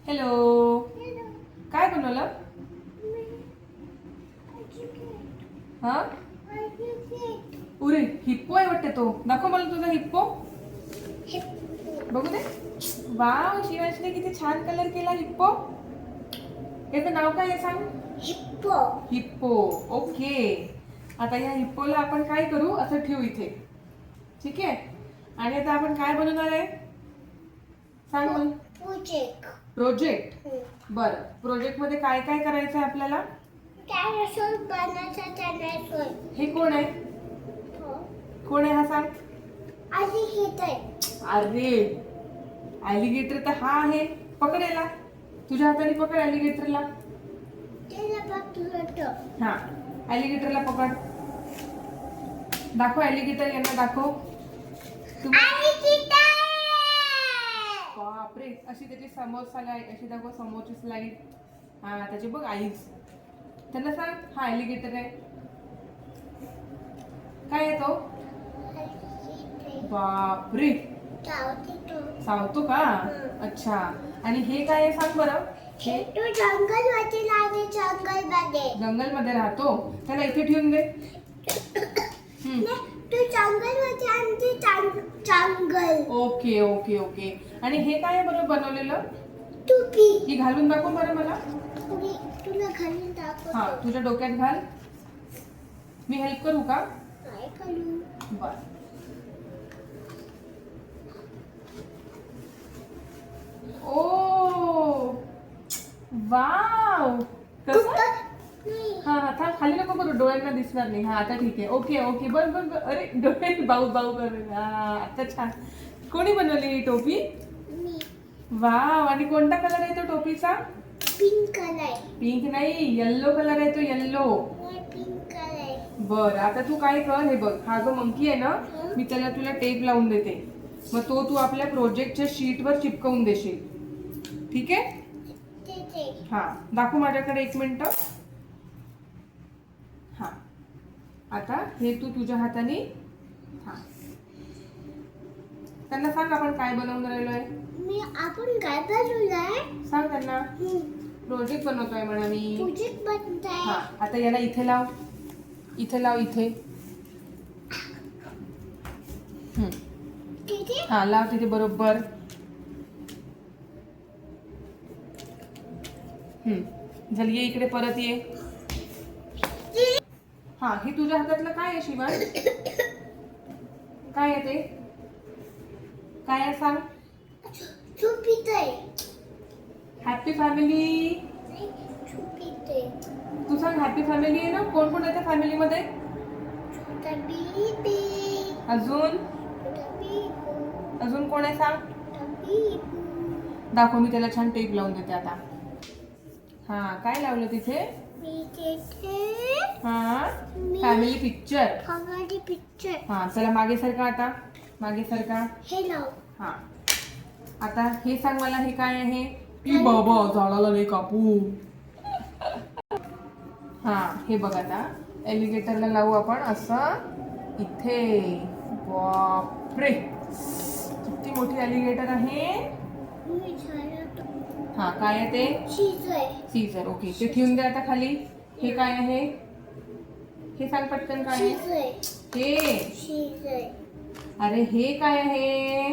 Hello. काय बनवलं? हा उरे हिप्पो आहे वाटते तो. दाखव मला तुझा हिप्पो. बघू दे. वाव, शिवांशने किती छान कलर केला हिप्पो. याचं नाव काय आहे सांग? हिप्पो. हिप्पो. ओके. आता या हिप्पोला आपण काय करू, असं ठेवू इथे. ठीक आहे. आणि आता आपण काय बनवणार आहे सांग मला. प्रोजेक्ट. बरं, प्रोजेक्ट मध्ये काय काय करायचं आहे आपल्याला? डायनासोर बनायचा. डायनासोर. हे कोण आहे? कोण आहे हा सांग? अलिगेटर. अरे अॅलिगेटर तर हा आहे. पकड याला. तुझ्या हाताने पकड अॅलिगेटरला. हा, अॅलिगेटरला पकड. दाखव अॅलिगेटर, यांना दाखव. बापरे, अशी त्याची समोर स्लाइड, अशी दाखव समोरची स्लाइड. हा, त्याचे बघ आईज. त्यांना सांग हा अॅलिगेटर आहे. काय आहे तो? बापरे, सावतो का? अच्छा. आणि हे काय आहे सांग बरं? हे तो जंगलमध्ये राहते. जंगलमध्ये राहतो. त्याला इथे ठेवून दे. तो जंगलमध्ये आणि जंगल. Okay okay okay. आणि हे काय आहे बरं बनवलेलं? टोपी. ही घालून दाखव बरं मला. तुला घालून दाखव. हा, तुझ्या डोक्यात घाल. मी हेल्प करू का? काय करू? बर. ओ वाव, कसं? हा हा, थांब, खाली नको करू, डोळ्यांना दिसणार नाही. हा, आता ठीक आहे. Okay okay. बघ बघ. अरे डोळे बाऊ बाऊ कर. हा, आता छान. कोणी बनवली ही टोपी? वाव. आणि कोणता कलर आहे तो टोपीचा? Pink colour. पिंक नाही, येल्लो कलर आहे तो. येल्लो. Pink colour. बर, आता तू काय कर, हे बघ, हा जो मंकी आहे ना, मी त्याला तुला टेप लावून देते. मग तो तू आपल्या प्रोजेक्टच्या शीटवर चिपकवून देशील. ठीक आहे? हा, दाखव माझ्याकडे. एक मिनिट. हा, आता हे तू तुझ्या हाताने. हा, त्यांना सांग आपण काय बनवून राहिलोय. आपण काय बनवलंय सांग त्यांना. प्रोजेक्ट बनवतोय म्हणा मी. प्रोजेक्ट बनवताय. हा, आता याला इथे लाव. इथे लाव, इथे. हा, लाव तिथे बरोबर. चल, ये इकडे परत ये. हा, हे तुझ्या हातातलं काय आहे शिवान? काय आहे ते? काय आहे सांग? Happy family. तू सांग हॅपी फॅमिली आहे ना. कोण कोण आहे त्या फॅमिलीमध्ये? अजून अजून कोण आहे सांग? दाखव, मी त्याला छान टेप लावून देते आता. हा, काय लावलं तिथे? हा, फॅमिली पिक्चर. हा, चला मागे सरका. आता मागे सरका. हे लाव. हा, आता हे सांग मला, हे काय आहे? ई बाबा, झाडाला नाही कापू. हा, हे बघ, आता एलिगेटरला लावू आपण असं इथे. बापरे, किती मोठी एलिगेटर आहे. हा, काय आहे ते? सीझर. ओके, ते ठेवून दे आता खाली. हे काय आहे? हे सांग पटकन, काय आहे हे? अरे हे काय आहे?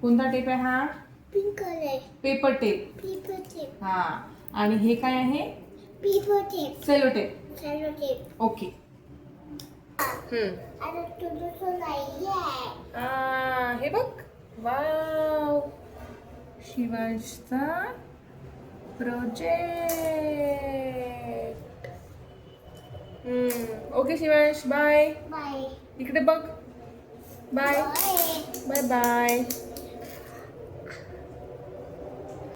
कोणता टेप आहे हा? Pink colour. Paper tape. हा, आणि हे काय आहे? Cello tape. ओके. हे बघ. वाव, शिवांशचा प्रोजेक्ट. Okay Shivansh, bye. इकडे बघ. Bye bye bye.